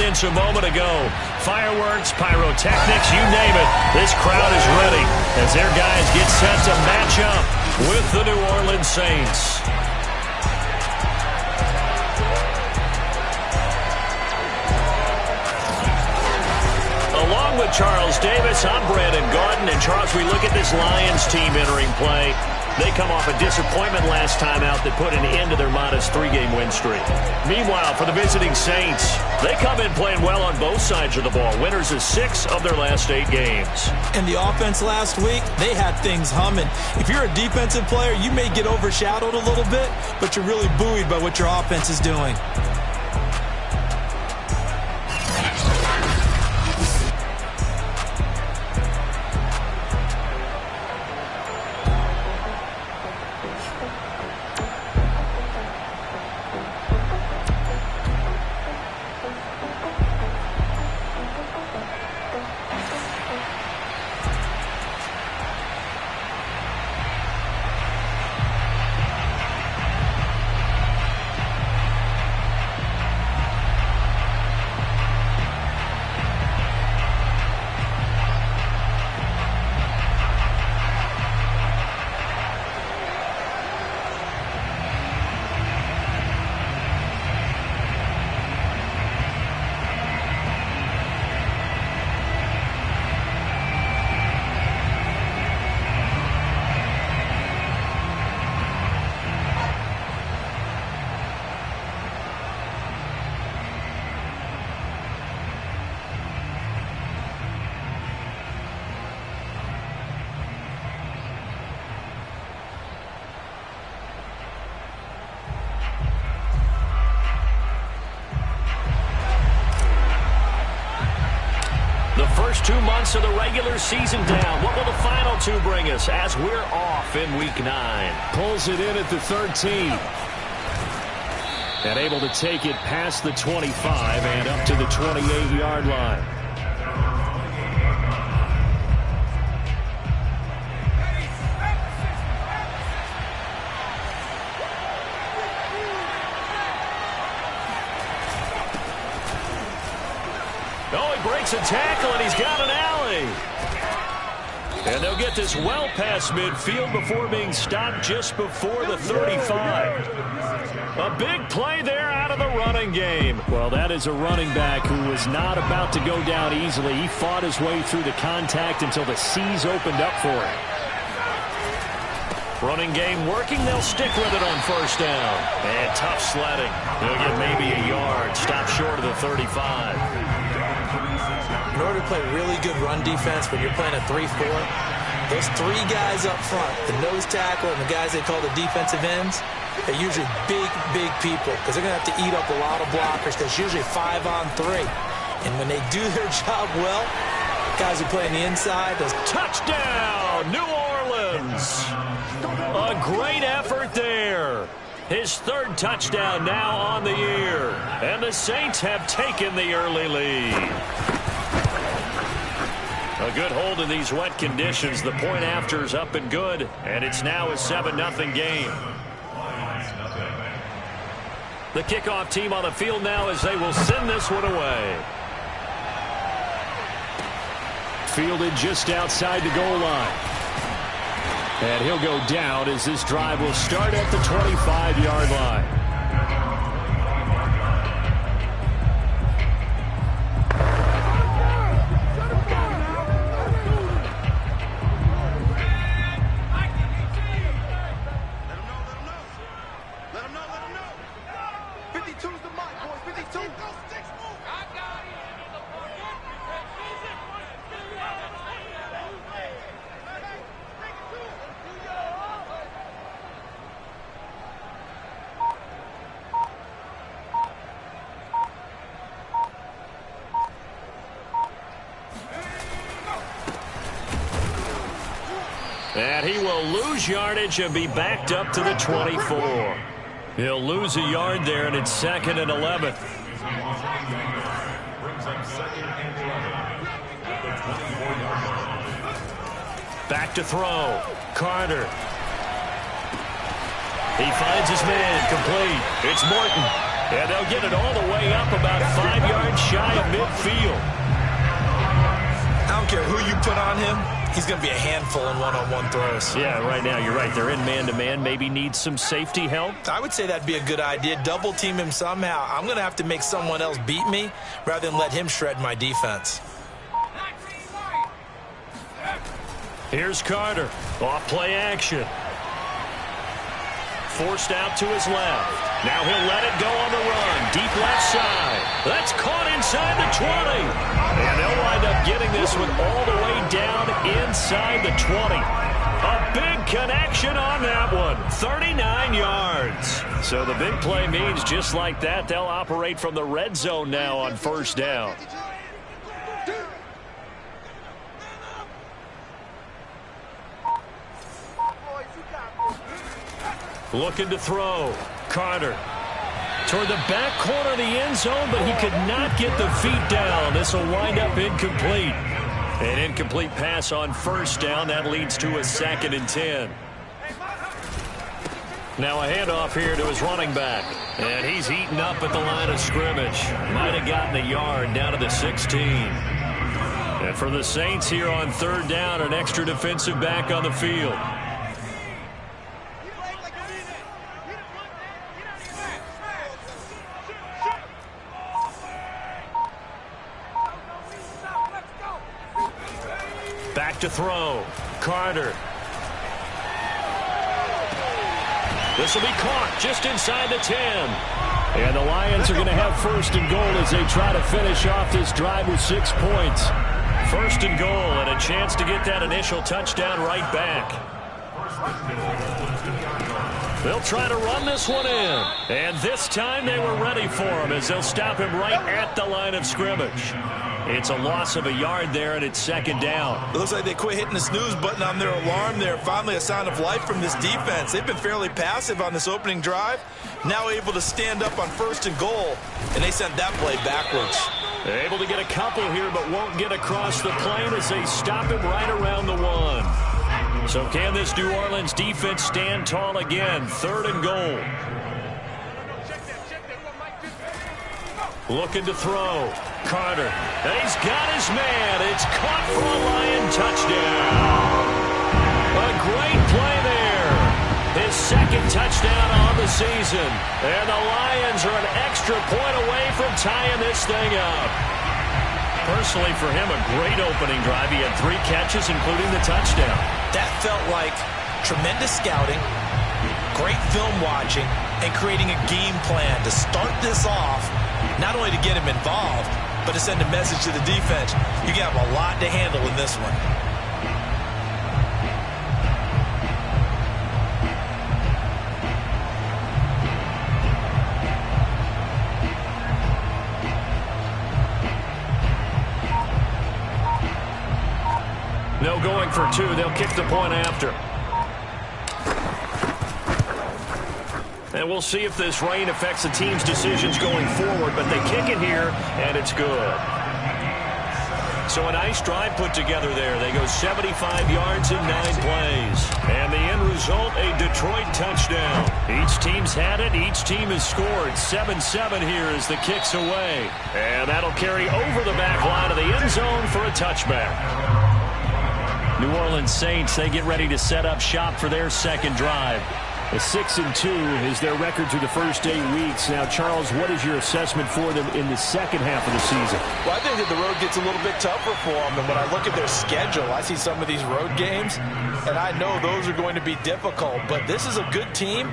evidence a moment ago. Fireworks, pyrotechnics, you name it. This crowd is ready as their guys get set to match up with the New Orleans Saints. Along with Charles Davis, I'm Brandon Garden. And Charles, we look at this Lions team entering play. They come off a disappointment last time out that put an end to their modest 3-game win streak. Meanwhile, for the visiting Saints, they come in playing well on both sides of the ball. Winners of 6 of their last 8 games. And the offense last week, they had things humming. If you're a defensive player, you may get overshadowed a little bit, but you're really buoyed by what your offense is doing. First 2 months of the regular season down. What will the final 2 bring us as we're off in Week 9? Pulls it in at the 13. And able to take it past the 25 and up to the 28-yard line. Breaks a tackle, and he's got an alley. And they'll get this well past midfield before being stopped just before the 35. A big play there out of the running game. Well, that is a running back who was not about to go down easily. He fought his way through the contact until the seas opened up for him. Running game working. They'll stick with it on first down. And tough sledding. They'll get maybe a yard. Stop short of the 35. In order to play really good run defense when you're playing a 3-4, those 3 guys up front, the nose tackle and the guys they call the defensive ends, they're usually big people because they're going to have to eat up a lot of blockers because it's usually 5-on-3. And when they do their job well, guys who play on the inside, those touchdown, New Orleans. A great effort there. His 3rd touchdown now on the year. And the Saints have taken the early lead. A good hold in these wet conditions. The point after is up and good, and it's now a 7-0 game. The kickoff team on the field now as they will send this one away. Fielded just outside the goal line. And he'll go down as this drive will start at the 25-yard line. And he will lose yardage and be backed up to the 24. He'll lose a yard there, and it's 2nd and 11. Back to throw. Carter. He finds his man complete. It's Morton. And they'll get it all the way up about 5 yards shy care who you put on him, he's going to be a handful in one-on-one throws. Yeah, right now you're right. They're in man-to-man. Maybe needs some safety help. I would say that'd be a good idea. Double team him somehow. I'm going to have to make someone else beat me rather than let him shred my defense. Here's Carter. Off play action. Forced out to his left. Now he'll let it go on the run. Deep left side. That's caught inside the 20. And they'll wind up getting this one all the way down inside the 20. A big connection on that one. 39 yards. So the big play means just like that, they'll operate from the red zone now on first down. Looking to throw. Carter. Toward the back corner of the end zone, but he could not get the feet down. This will wind up incomplete. An incomplete pass on first down. That leads to a 2nd and 10. Now a handoff here to his running back. And he's eaten up at the line of scrimmage. Might have gotten a yard down to the 16. And for the Saints here on third down, an extra defensive back on the field. Back to throw. Carter. This will be caught just inside the 10. And the Lions are going to have first and goal as they try to finish off this drive with 6 points. First and goal and a chance to get that initial touchdown right back. They'll try to run this one in. And this time they were ready for him as they'll stop him right at the line of scrimmage. It's a loss of a yard there, and it's 2nd down. It looks like they quit hitting the snooze button on their alarm there. Finally a sign of life from this defense. They've been fairly passive on this opening drive. Now able to stand up on first and goal, and they sent that play backwards. They're able to get a couple here, but won't get across the plane as they stop him right around the 1. So can this New Orleans defense stand tall again? 3rd and goal. Looking to throw. Carter. And he's got his man. It's caught for a Lion touchdown. A great play there. His 2nd touchdown on the season. And the Lions are an extra point away from tying this thing up. Personally, for him, a great opening drive. He had 3 catches, including the touchdown. That felt like tremendous scouting, great film watching, and creating a game plan to start this off, not only to get him involved, but to send a message to the defense. You have a lot to handle in this one. No going for 2. They'll kick the point after. And we'll see if this rain affects the team's decisions going forward, but they kick it here, and it's good. So a nice drive put together there. They go 75 yards in 9 plays. And the end result, a Detroit touchdown. Each team's had it. Each team has scored. 7-7 here as the kick's away. And that'll carry over the back line of the end zone for a touchback. New Orleans Saints, they get ready to set up shop for their 2nd drive. A 6-2 is their record through the first 8 weeks. Now, Charles, what is your assessment for them in the second half of the season? Well, I think that the road gets a little bit tougher for them. And when I look at their schedule, I see some of these road games, and I know those are going to be difficult. But this is a good team,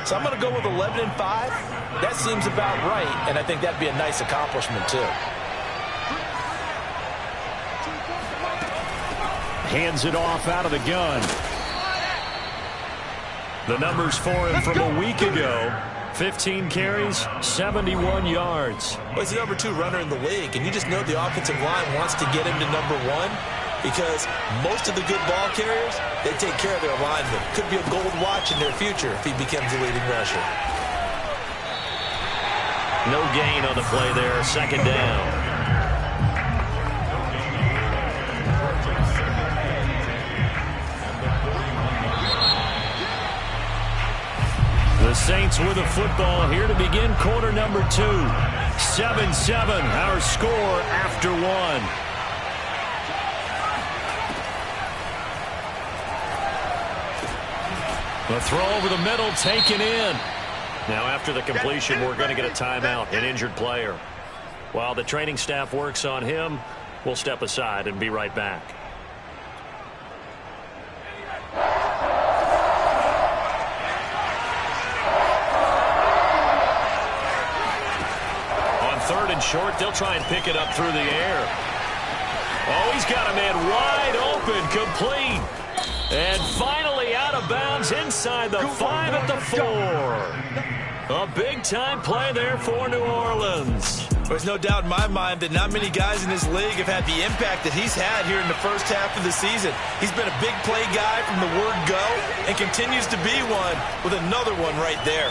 so I'm going to go with 11-5. That seems about right, and I think that'd be a nice accomplishment, too. Hands it off out of the gun. The numbers for him from a week ago. 15 carries, 71 yards. Well, he's the number 2 runner in the league, and you just know the offensive line wants to get him to number 1 because most of the good ball carriers, they take care of their linemen. Could be a gold watch in their future if he becomes the leading rusher. No gain on the play there, 2nd down. The Saints with a football here to begin quarter number 2. 7-7, our score after 1. The throw over the middle taken in. Now after the completion, we're going to get a timeout, an injured player. While the training staff works on him, we'll step aside and be right back. On 3rd and short, they'll try and pick it up through the air. Oh, he's got a man wide open, complete. And finally out of bounds inside the 5 at the 4. A big-time play there for New Orleans. There's no doubt in my mind that not many guys in this league have had the impact that he's had here in the first half of the season. He's been a big play guy from the word go and continues to be one with another one right there.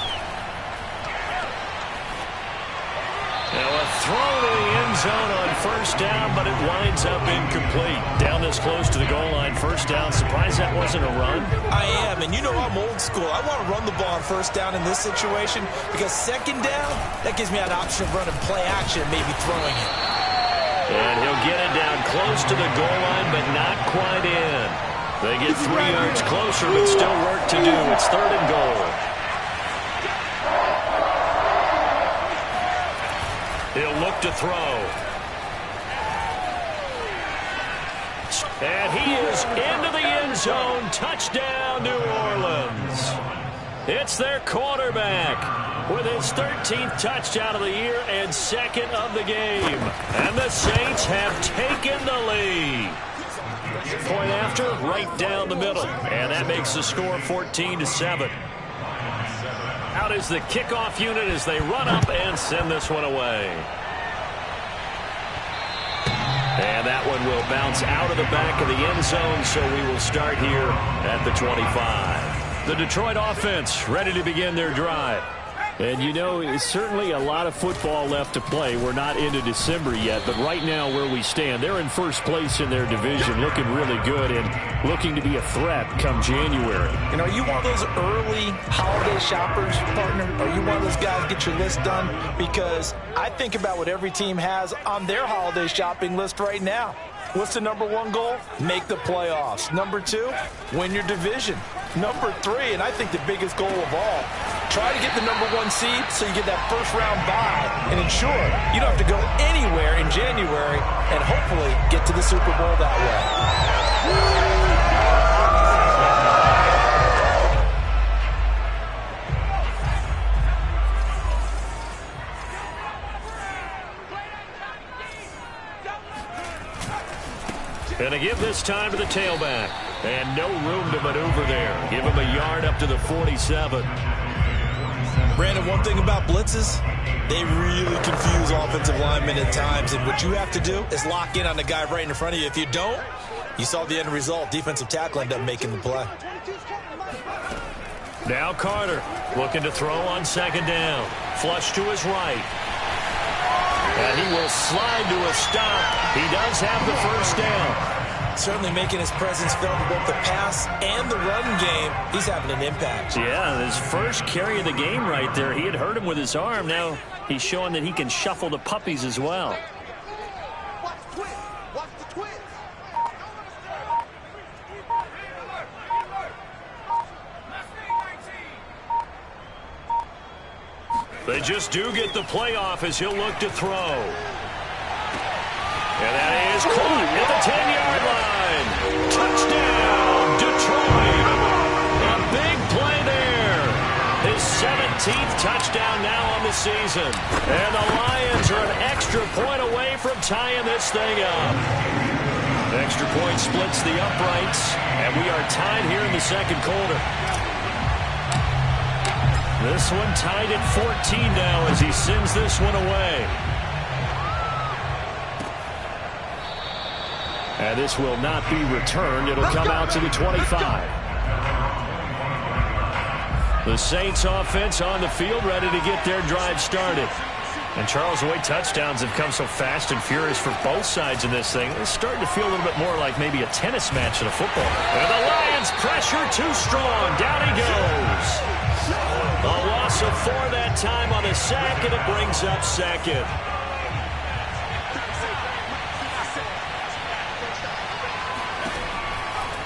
Now a throw to the end zone on 1st down, but it winds up incomplete. Down this close to the goal line, 1st down. Surprised that wasn't a run? I am, and you know I'm old school. I want to run the ball on 1st down in this situation because 2nd down, that gives me an option of running play action, maybe throwing it. And he'll get it down close to the goal line, but not quite in. They get 3 yards closer, but still work to do. It's 3rd and goal. He'll look to throw. And he is into the end zone. Touchdown, New Orleans. It's their quarterback with his 13th touchdown of the year and 2nd of the game. And the Saints have taken the lead. Point after, right down the middle. And that makes the score 14-7. Out is the kickoff unit as they run up and send this one away. And that one will bounce out of the back of the end zone, so we will start here at the 25. The Detroit offense ready to begin their drive. And, you know, it's certainly a lot of football left to play. We're not into December yet, but right now where we stand, they're in 1st place in their division, looking really good and looking to be a threat come January. And are you one of those early holiday shoppers, partner? Are you one of those guys get your list done? Because I think about what every team has on their holiday shopping list right now. What's the #1 goal? Make the playoffs. #2, win your division. #3, and I think the biggest goal of all, try to get the #1 seed so you get that 1st-round bye and ensure you don't have to go anywhere in January and hopefully get to the Super Bowl that way. Going to give this time to the tailback. And no room to maneuver there. Give him a yard up to the 47. Brandon, one thing about blitzes, they really confuse offensive linemen at times. And what you have to do is lock in on the guy right in front of you. If you don't, you saw the end result. Defensive tackle ended up making the play. Now Carter looking to throw on 2nd down. Flush to his right. And he will slide to a stop. He does have the 1st down. Certainly making his presence felt in both the pass and the run game. He's having an impact. Yeah, his first carry of the game right there. He had hurt him with his arm. Now he's showing that he can shuffle the puppies as well. They just do get the playoff as he'll look to throw. And that is caught at the 10-yard line. Touchdown, Detroit. A big play there. His 17th touchdown now on the season. And the Lions are an extra point away from tying this thing up. Extra point splits the uprights, and we are tied here in the 2nd quarter. This one tied at 14 now as he sends this one away. And this will not be returned. It'll come out to the 25. The Saints offense on the field ready to get their drive started. And Charles, the way touchdowns have come so fast and furious for both sides in this thing, it's starting to feel a little bit more like maybe a tennis match in a football. And the Lions pressure too strong. Down he goes. A loss of 4 that time on the sack, and it brings up 2nd.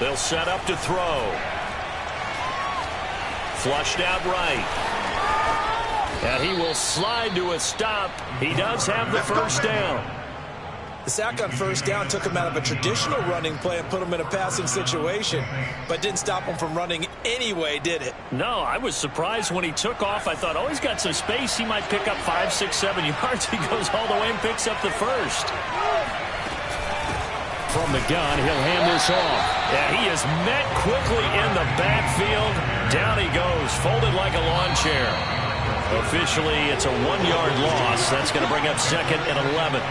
They'll set up to throw. Flushed out right. And he will slide to a stop. He does have the first down. The sack on first down took him out of a traditional running play and put him in a passing situation, but didn't stop him from running anyway, did it? No, I was surprised when he took off. I thought, oh, he's got some space. He might pick up 5, 6, 7 yards. He goes all the way and picks up the first. From the gun, he'll hand this off. And he is met quickly in the backfield. Down he goes, folded like a lawn chair. Officially, it's a 1-yard loss. That's going to bring up 2nd and 11.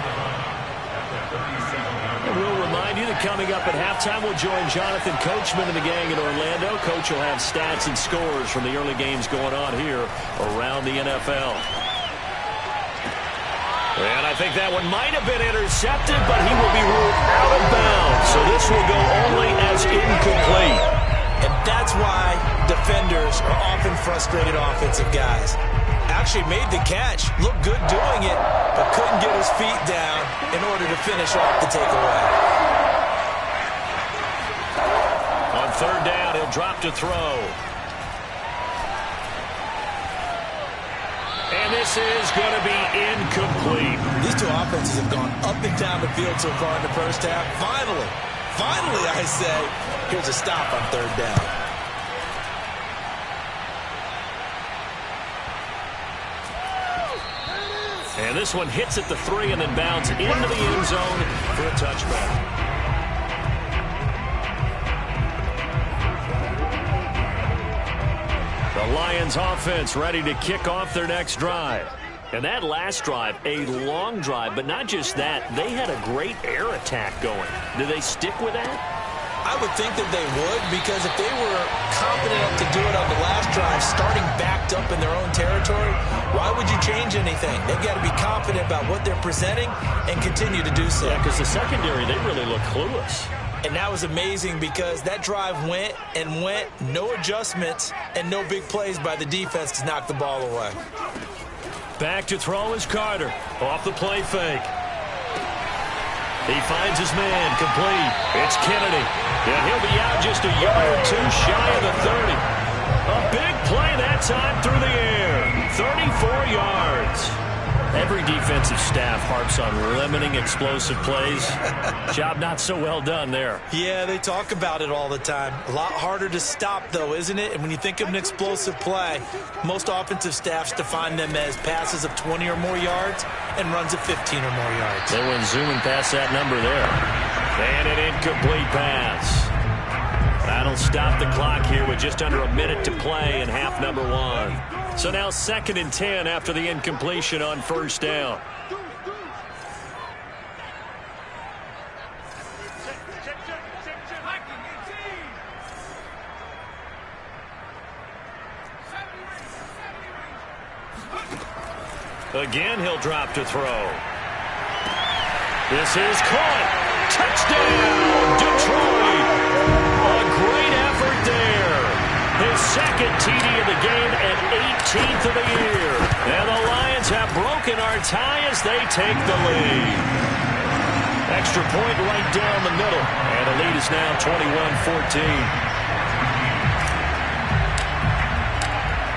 We'll remind you that coming up at halftime, we'll join Jonathan Coachman and the gang in Orlando. Coach will have stats and scores from the early games going on here around the NFL. And I think that one might have been intercepted, but he will be ruled out of bounds. So this will go only as incomplete. And that's why defenders are often frustrated offensive guys. Actually made the catch, looked good doing it, but couldn't get his feet down in order to finish off the takeaway. On 3rd down, he'll drop to throw. And this is going to be incomplete. These two offenses have gone up and down the field so far in the first half. Finally, I say, here's a stop on 3rd down. And this one hits at the 3 and then bounds into the end zone for a touchback. The Lions offense ready to kick off their next drive. And that last drive, a long drive, but not just that. They had a great air attack going. Do they stick with that? I would think that they would, because if they were confident enough to do it on the last drive, starting backed up in their own territory, why would you change anything? They've got to be confident about what they're presenting and continue to do so. Yeah, because the secondary, they really look clueless. And that was amazing because that drive went, no adjustments, and no big plays by the defense to knock the ball away. Back to throw is Carter. Off the play fake. He finds his man, complete. It's Kennedy. And he'll be out just a yard or two shy of the 30. A big play that time through the air. 34 yards. Every defensive staff harps on limiting explosive plays. Job not so well done there. Yeah, they talk about it all the time. A lot harder to stop, though, isn't it? And when you think of an explosive play, most offensive staffs define them as passes of 20 or more yards and runs of 15 or more yards. They went zooming past that number there. And an incomplete pass. That'll stop the clock here with just under a minute to play in half number 1. So now 2nd and 10 after the incompletion on 1st down. Again, he'll drop to throw. This is caught. Touchdown, Detroit. A great effort there. His 2nd TD of the game and 18th of the year. And the Lions have broken our tie as they take the lead. Extra point right down the middle. And the lead is now 21-14.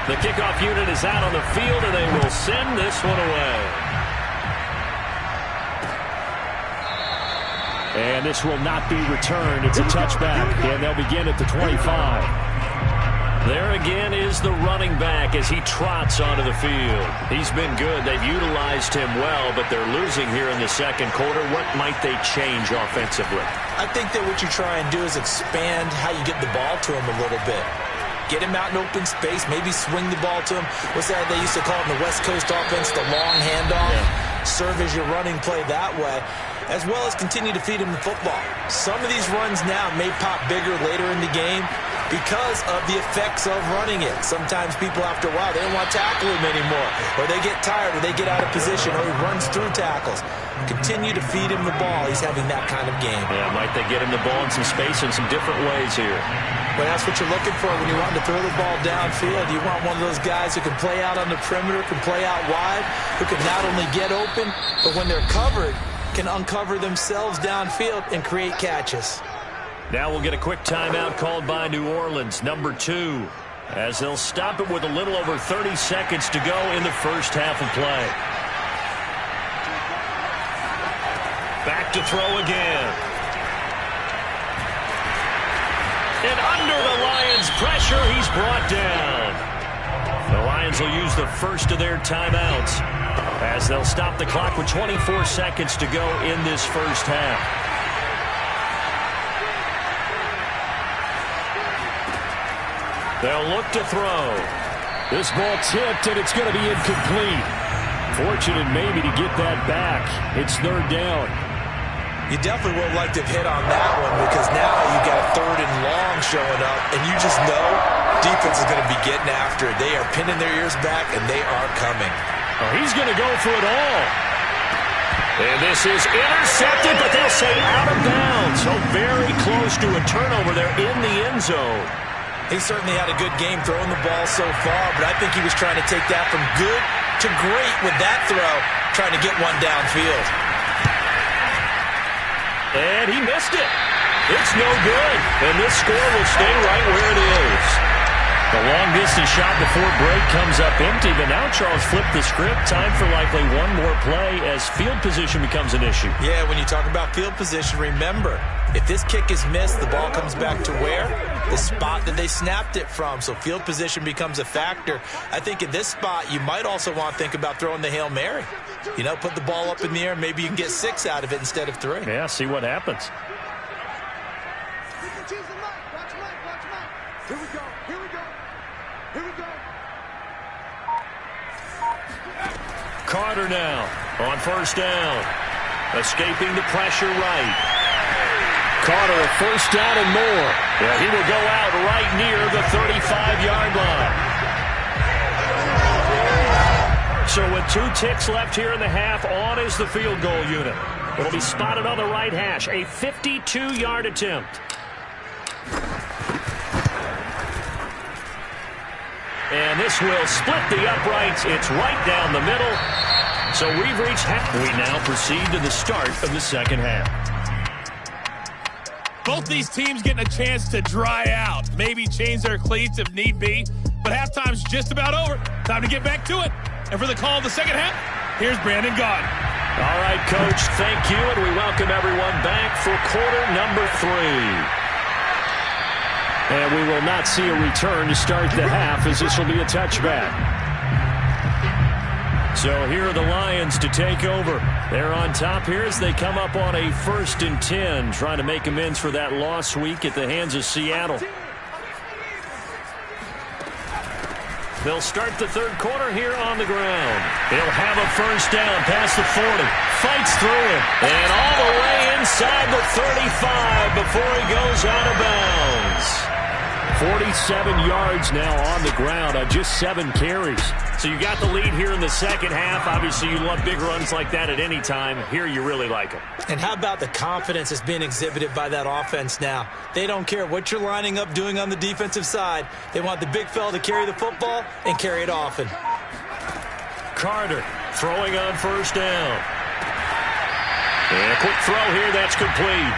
The kickoff unit is out on the field, and they will send this one away. And this will not be returned. It's a touchback, and they'll begin at the 25. There again is the running back as he trots onto the field. He's been good. They've utilized him well, but they're losing here in the 2nd quarter. What might they change offensively? I think that what you try and do is expand how you get the ball to him a little bit. Get him out in open space, maybe swing the ball to him. What's that they used to call it in the West Coast offense, the long handoff? Yeah. Serve as your running play that way, as well as continue to feed him the football. Some of these runs now may pop bigger later in the game because of the effects of running it. Sometimes people, after a while, they don't want to tackle him anymore, or they get tired, or they get out of position, or he runs through tackles. Continue to feed him the ball. He's having that kind of game. Yeah, might they get him the ball in some space in some different ways here. But that's what you're looking for when you want to throw the ball downfield. You want one of those guys who can play out on the perimeter, can play out wide, who can not only get open, but when they're covered, can uncover themselves downfield and create catches. Now we'll get a quick timeout called by New Orleans. Number 2. as they'll stop it with a little over 30 seconds to go in the first half of play. Back to throw again. And under the Lions' pressure, he's brought down. The Lions will use the first of their timeouts as they'll stop the clock with 24 seconds to go in this first half. They'll look to throw. This ball tipped, and it's going to be incomplete. Fortunate maybe to get that back. It's third down. You definitely would like to have hit on that one because now you've got a third and long showing up, and you just know defense is going to be getting after it. They are pinning their ears back, and they are coming. Oh, he's going to go for it all. And this is intercepted, but they'll say out of bounds. So very close to a turnover there in the end zone. He certainly had a good game throwing the ball so far, but I think he was trying to take that from good to great with that throw, trying to get one downfield. And he missed it. It's no good. And this score will stay right where it is. The long-distance shot before break comes up empty, but now Charles flipped the script. Time for likely one more play as field position becomes an issue. Yeah, when you talk about field position, remember, if this kick is missed, the ball comes back to where? The spot that they snapped it from. So field position becomes a factor. I think in this spot, you might also want to think about throwing the Hail Mary. You know, put the ball up in the air. Maybe you can get 6 out of it instead of 3. Yeah, see what happens. Here we go. Here we go. Here we go. Carter now on first down. Escaping the pressure right. Carter a first down and more. Yeah, he will go out right near the 35-yard line. So with 2 ticks left here in the half, on is the field goal unit. It'll be spotted on the right hash. A 52-yard attempt. And this will split the uprights. It's right down the middle. So we've reached half. We now proceed to the start of the second half. Both these teams getting a chance to dry out. Maybe change their cleats if need be. But halftime's just about over. Time to get back to it. And for the call of the second half, here's Brandon Gaudin. All right, Coach, thank you. And we welcome everyone back for quarter number 3. And we will not see a return to start the half as this will be a touchback. So here are the Lions to take over. They're on top here as they come up on a 1st and 10, trying to make amends for that loss week at the hands of Seattle. They'll start the third quarter here on the ground. He'll have a first down past the 40. Fights through it. And all the way inside the 35 before he goes out of bounds. 47 yards now on the ground on just 7 carries. So you got the lead here in the second half. Obviously, you love big runs like that at any time. Here, you really like them. And how about the confidence that's being exhibited by that offense now? They don't care what you're lining up doing on the defensive side. They want the big fella to carry the football and carry it often. Carter throwing on first down. And a quick throw here. That's complete.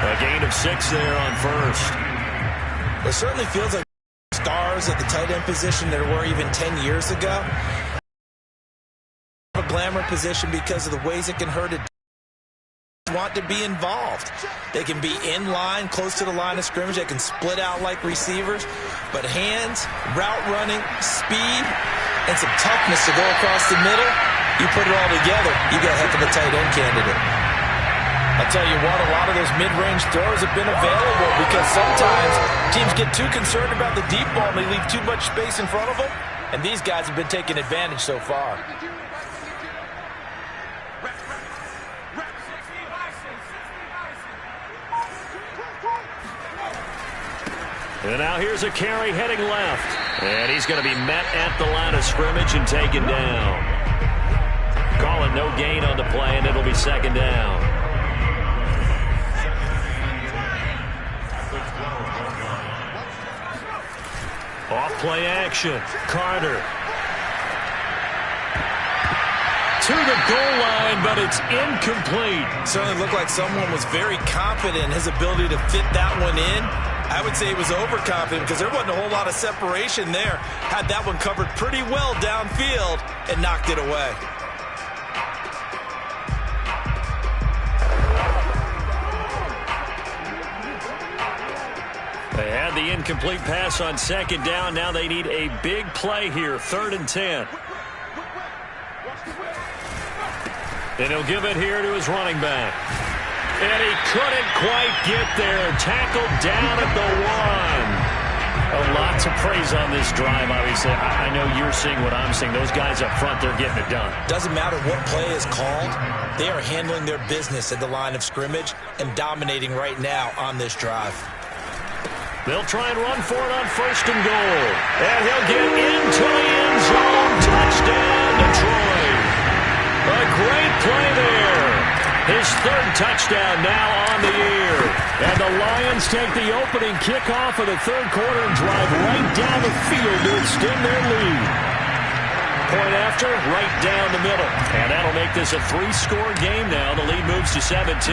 A gain of 6 there on first. It certainly feels like stars at the tight end position that were even 10 years ago. A glamour position because of the ways it can hurt it. Want to be involved. They can be in line, close to the line of scrimmage. They can split out like receivers. But hands, route running, speed, and some toughness to go across the middle, you put it all together, you got a heck of a tight end candidate. I'll tell you what, a lot of those mid-range throws have been available because sometimes teams get too concerned about the deep ball and they leave too much space in front of them, and these guys have been taking advantage so far. And now here's a carry heading left. And he's going to be met at the line of scrimmage and taken down. Calling no gain on the play, and it'll be second down. Off-play action. Carter. To the goal line, but it's incomplete. Certainly looked like someone was very confident in his ability to fit that one in. I would say he was overconfident because there wasn't a whole lot of separation there. Had that one covered pretty well downfield and knocked it away. They had the incomplete pass on second down. Now they need a big play here, 3rd and 10. And he'll give it here to his running back. And he couldn't quite get there. Tackled down at the 1. Oh, lots of praise on this drive, obviously. I know you're seeing what I'm seeing. Those guys up front, they're getting it done. Doesn't matter what play is called. They are handling their business at the line of scrimmage and dominating right now on this drive. They'll try and run for it on 1st and goal. And he'll get into the end zone. Touchdown, Detroit. A great play there. His 3rd touchdown now on the year. And the Lions take the opening kickoff of the 3rd quarter and drive right down the field to extend their lead. Point after, right down the middle. And that'll make this a 3-score game now. The lead moves to 17.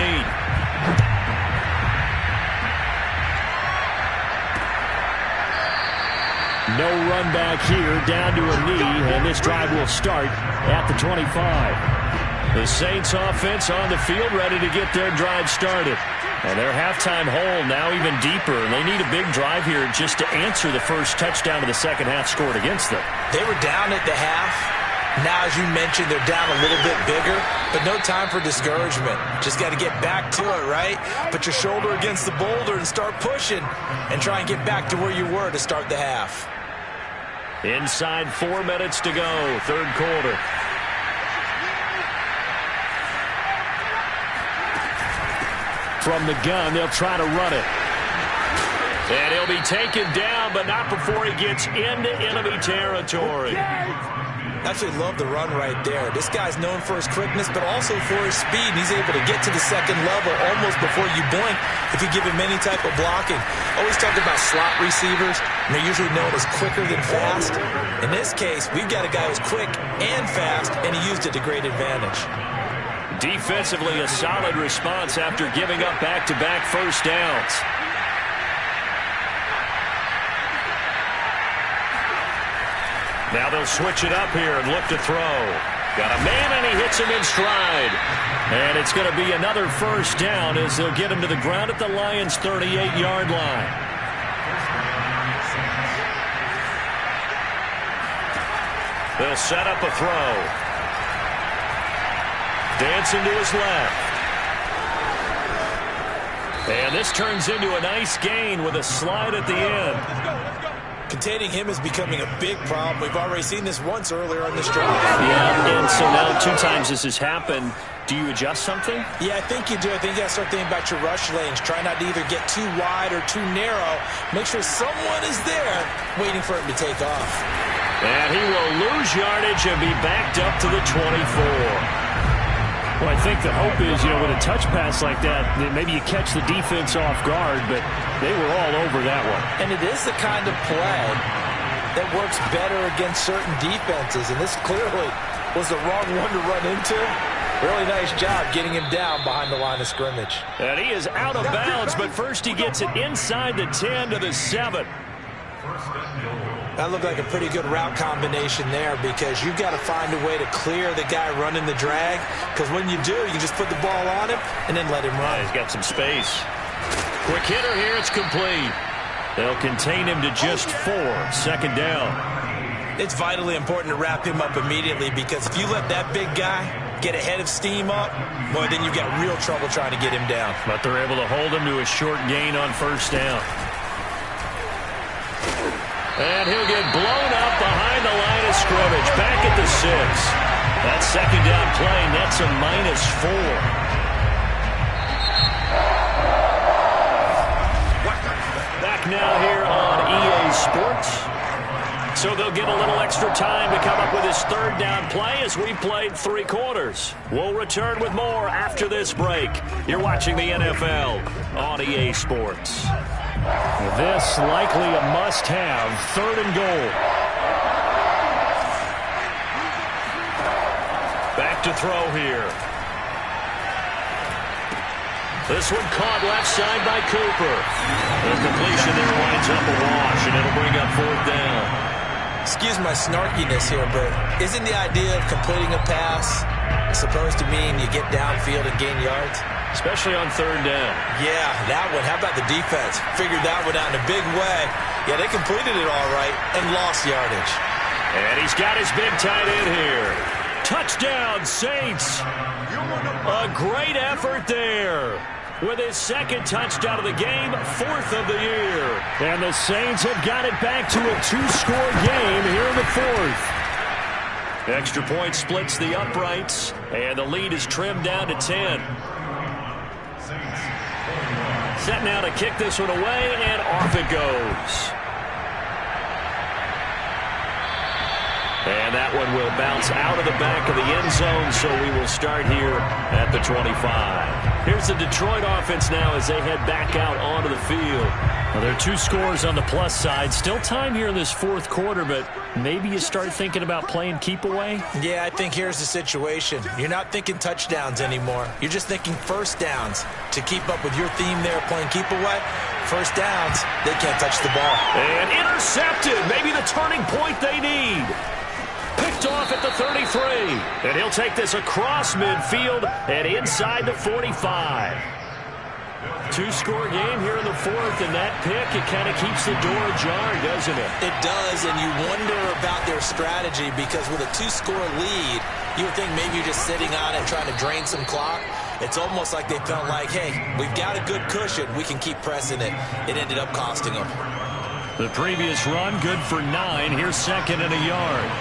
No run back here, down to a knee, and this drive will start at the 25. The Saints offense on the field ready to get their drive started. And their halftime hole now even deeper, and they need a big drive here just to answer the first touchdown of the second half scored against them. They were down at the half. Now, as you mentioned, they're down a little bit bigger, but no time for discouragement. Just got to get back to it, right? Put your shoulder against the boulder and start pushing and try and get back to where you were to start the half. Inside 4 minutes to go, 3rd quarter. From the gun, they'll try to run it. And he'll be taken down, but not before he gets into enemy territory. Absolutely love the run right there. This guy's known for his quickness, but also for his speed. He's able to get to the 2nd level almost before you blink if you give him any type of blocking. Always talk about slot receivers, and they're usually known as quicker than fast. In this case, we've got a guy who's quick and fast, and he used it to great advantage. Defensively, a solid response after giving up back-to-back first downs. Now they'll switch it up here and look to throw. Got a man, and he hits him in stride. And it's going to be another first down as they'll get him to the ground at the Lions' 38-yard line. They'll set up a throw. Dancing to his left. And this turns into a nice gain with a slide at the end. Containing him is becoming a big problem. We've already seen this once earlier on this drive. Yeah, and so now 2 times this has happened. Do you adjust something? Yeah, I think you do. I think you got to start thinking about your rush lanes. Try not to either get too wide or too narrow. Make sure someone is there waiting for him to take off. And he will lose yardage and be backed up to the 24. Well, I think the hope is, with a touch pass like that, maybe you catch the defense off guard, but they were all over that one. And it is the kind of play that works better against certain defenses, and this clearly was the wrong one to run into. Really nice job getting him down behind the line of scrimmage. And he is out of bounds, but first he gets it inside the 10 to the 7. That looked like a pretty good route combination there because you've got to find a way to clear the guy running the drag, because when you do, you just put the ball on him and then let him run. Yeah, he's got some space. Quick hitter here, it's complete. They'll contain him to just 4, 2nd down. It's vitally important to wrap him up immediately because if you let that big guy get ahead of steam up, boy, then you've got real trouble trying to get him down. But they're able to hold him to a short gain on 1st down. And he'll get blown up behind the line of scrimmage. Back at the 6. That 2nd down play nets a -4. Back now here on EA Sports. So they'll get a little extra time to come up with his 3rd down play as we played 3 quarters. We'll return with more after this break. You're watching the NFL on EA Sports. This likely a must-have, 3rd and goal. Back to throw here. This one caught left side by Cooper. The completion there winds up a wash, and it'll bring up 4th down. Excuse my snarkiness here, but isn't the idea of completing a pass supposed to mean you get downfield and gain yards? Especially on 3rd down. Yeah, that one. How about the defense? Figured that one out in a big way. Yeah, they completed it all right and lost yardage. And he's got his big tight end here. Touchdown, Saints. A great effort there. With his 2nd touchdown of the game, 4th of the year. And the Saints have got it back to a 2-score game here in the 4th. Extra point splits the uprights, and the lead is trimmed down to 10. Set now to kick this one away, and off it goes. And that one will bounce out of the back of the end zone, so we will start here at the 25. Here's the Detroit offense now as they head back out onto the field. Well, there are 2 scores on the plus side. Still time here in this 4th quarter, but maybe you start thinking about playing keep away? Yeah, I think here's the situation. You're not thinking touchdowns anymore. You're just thinking first downs. To keep up with your theme there, playing keep away, first downs, they can't touch the ball. And intercepted. Maybe the turning point they need. Picked off at the 33. And he'll take this across midfield and inside the 45. 2-score game here in the 4th, and that pick, it kind of keeps the door ajar, doesn't it? It does, and you wonder about their strategy because with a 2-score lead, you would think maybe you're just sitting on it trying to drain some clock. It's almost like they felt like, hey, we've got a good cushion. We can keep pressing it. It ended up costing them. The previous run, good for 9. Here's 2nd and a yard.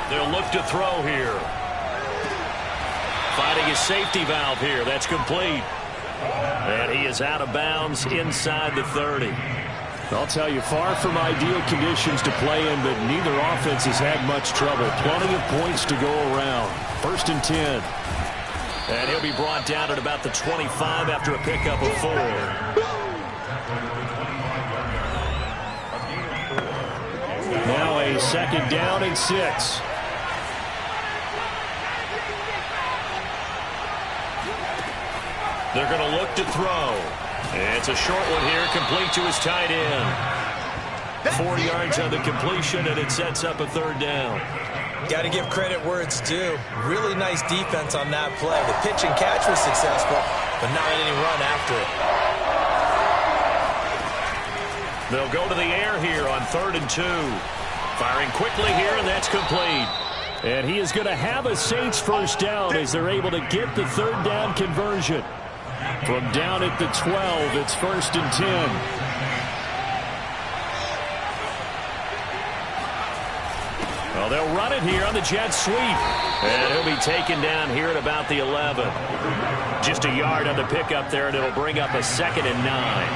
They'll look to throw here. Finding his safety valve here. That's complete. And he is out of bounds inside the 30. I'll tell you, far from ideal conditions to play in, but neither offense has had much trouble. Plenty of points to go around. 1st and 10. And he'll be brought down at about the 25 after a pickup of 4. Now a 2nd down and 6. They're going to look to throw. It's a short one here, complete to his tight end. 4 yards on the completion, and it sets up a 3rd down. Got to give credit where it's due. Really nice defense on that play. The pitch and catch was successful, but not any run after it. They'll go to the air here on 3rd and 2. Firing quickly here, and that's complete. And he is going to have a Saints 1st down as they're able to get the 3rd down conversion. From down at the 12, it's 1st and 10. Well, they'll run it here on the jet sweep. And he'll be taken down here at about the 11. Just a yard on the pickup there, and it'll bring up a 2nd and 9.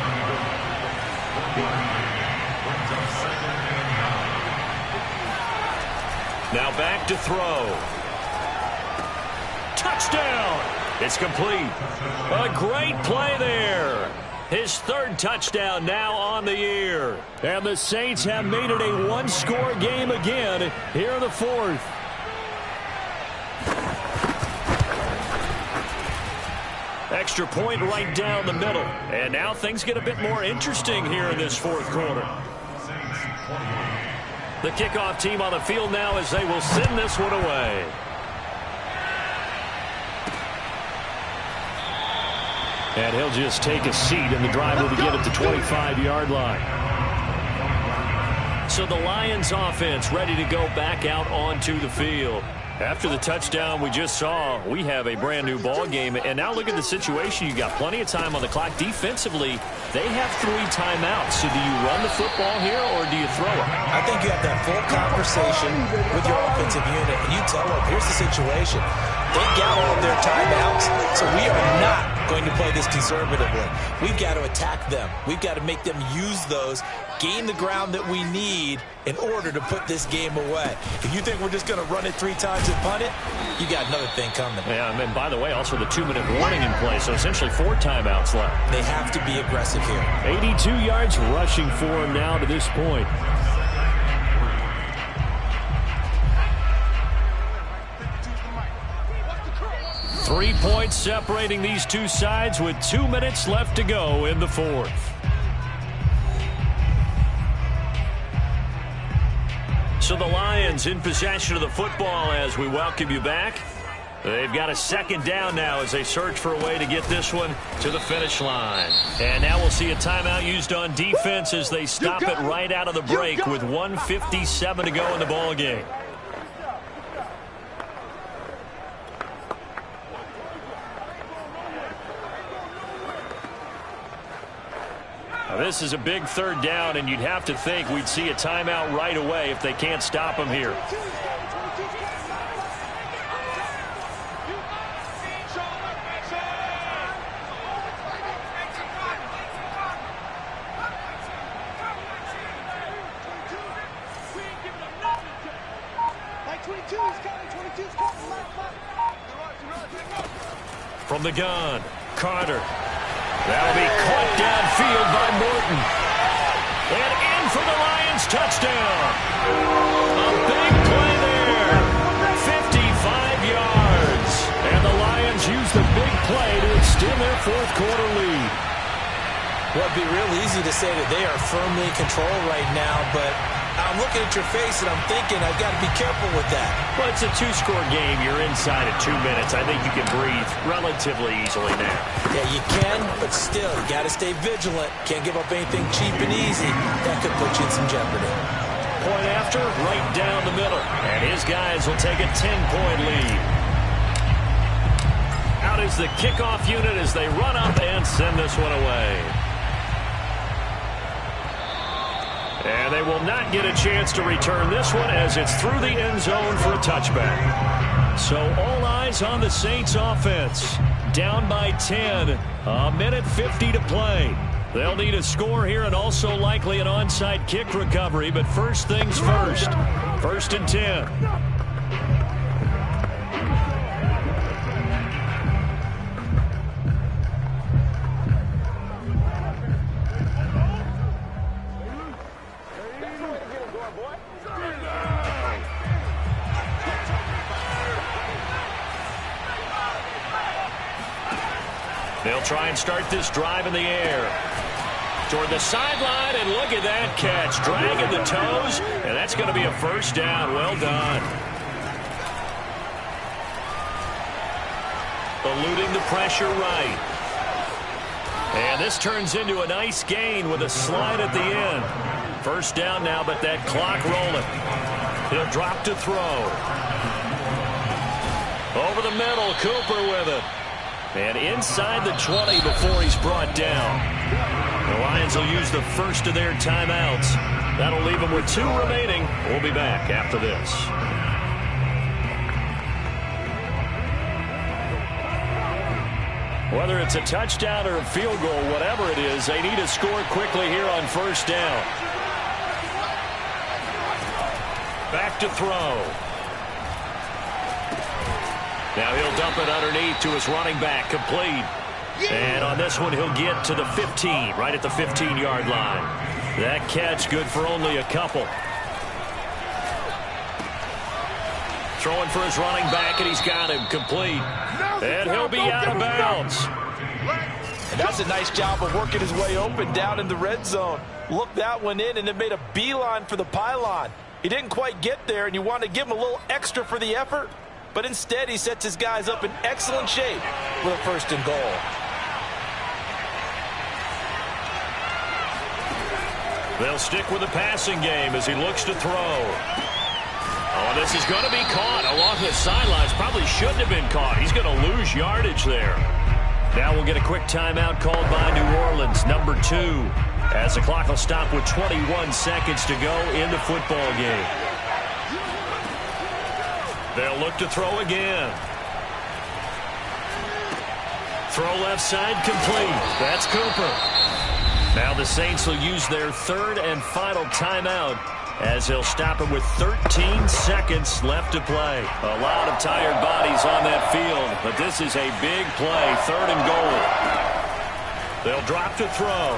Now back to throw. Touchdown! It's complete. A great play there. His 3rd touchdown now on the year. And the Saints have made it a 1-score game again here in the 4th. Extra point right down the middle. And now things get a bit more interesting here in this 4th quarter. The kickoff team on the field now as they will send this one away. And he'll just take a seat, and the drive will begin at the 25-yard line. So the Lions offense ready to go back out onto the field. After the touchdown we just saw, we have a brand-new ball game. And now look at the situation. You got plenty of time on the clock. Defensively, they have 3 timeouts. So do you run the football here, or do you throw it? I think you have that full conversation with your offensive unit, and you tell them, here's the situation. They've got all of their timeouts, so we are not going to play this conservatively. We've got to attack them. We've got to make them use those, gain the ground that we need in order to put this game away. If you think we're just going to run it 3 times and punt it, you got another thing coming. Yeah, and by the way, also the 2-minute warning in play, so essentially 4 timeouts left. They have to be aggressive here. 82 yards rushing for him now to this point. 3 points separating these two sides with 2 minutes left to go in the fourth. So the Lions in possession of the football as we welcome you back. They've got a second down now as they search for a way to get this one to the finish line. And now we'll see a timeout used on defense as they stop it right out of the break with 1:57 to go in the ball game. Now this is a big third down, and you'd have to think we'd see a timeout right away if they can't stop them here. From the gun, Carter. That'll be caught downfield by Morton. And in for the Lions touchdown. A big play there. 55 yards. And the Lions use the big play to extend their fourth quarter lead. Well, it'd be real easy to say that they are firmly in control right now, but I'm looking at your face and I'm thinking I've got to be careful with that. Well, it's a two-score game. You're inside at 2 minutes. I think you can breathe relatively easily now. Yeah, you can, but still, you got to stay vigilant. Can't give up anything cheap and easy. That could put you in some jeopardy. Point after, right down the middle. And his guys will take a 10-point lead. Out is the kickoff unit as they run up and send this one away. And they will not get a chance to return this one as it's through the end zone for a touchback. So all eyes on the Saints offense. Down by 10. A minute 50 to play. They'll need a score here and also likely an onside kick recovery. But first things first. 1st and 10. They'll try and start this drive in the air. Toward the sideline, and look at that catch. Dragging the toes, and that's going to be a first down. Well done. Eluding the pressure right. And this turns into a nice gain with a slide at the end. First down now, but that clock rolling. He'll drop to throw. Over the middle, Cooper with it. And inside the 20 before he's brought down. The Lions will use the first of their timeouts. That'll leave them with 2 remaining. We'll be back after this. Whether it's a touchdown or a field goal, whatever it is, they need to score quickly here on first down. Back to throw. Now he'll dump it underneath to his running back, complete. And on this one, he'll get to the 15, right at the 15-yard line. That catch good for only a couple. Throwing for his running back, and he's got him, complete. And he'll be out of bounds. And that's a nice job of working his way open down in the red zone. Looked that one in and then made a beeline for the pylon. He didn't quite get there, and you want to give him a little extra for the effort. But instead, he sets his guys up in excellent shape with a 1st and goal. They'll stick with the passing game as he looks to throw. Oh, this is going to be caught along the sidelines. Probably shouldn't have been caught. He's going to lose yardage there. Now we'll get a quick timeout called by New Orleans, number 2, as the clock will stop with 21 seconds to go in the football game. They'll look to throw again. Throw left side, complete. That's Cooper. Now the Saints will use their 3rd and final timeout as they'll stop it with 13 seconds left to play. A lot of tired bodies on that field, but this is a big play, 3rd and goal. They'll drop to throw.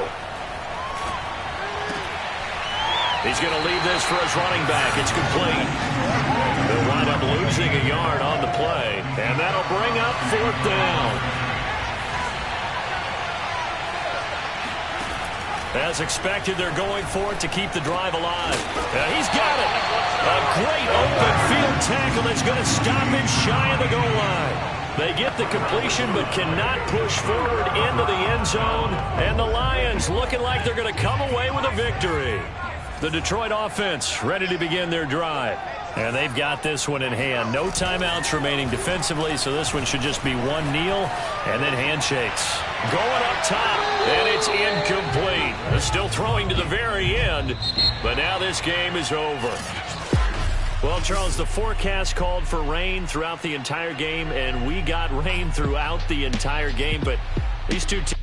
He's going to leave this for his running back. It's complete. They'll wind up losing a yard on the play, and that'll bring up 4th down. As expected, they're going for it to keep the drive alive. He's got it. A great open field tackle that's going to stop him shy of the goal line. They get the completion but cannot push forward into the end zone. And the Lions looking like they're going to come away with a victory. The Detroit offense ready to begin their drive. And they've got this one in hand. No timeouts remaining defensively, so this one should just be one kneel and then handshakes. Going up top, and it's incomplete. They're still throwing to the very end, but now this game is over. Well, Charles, the forecast called for rain throughout the entire game, and we got rain throughout the entire game, but these two teams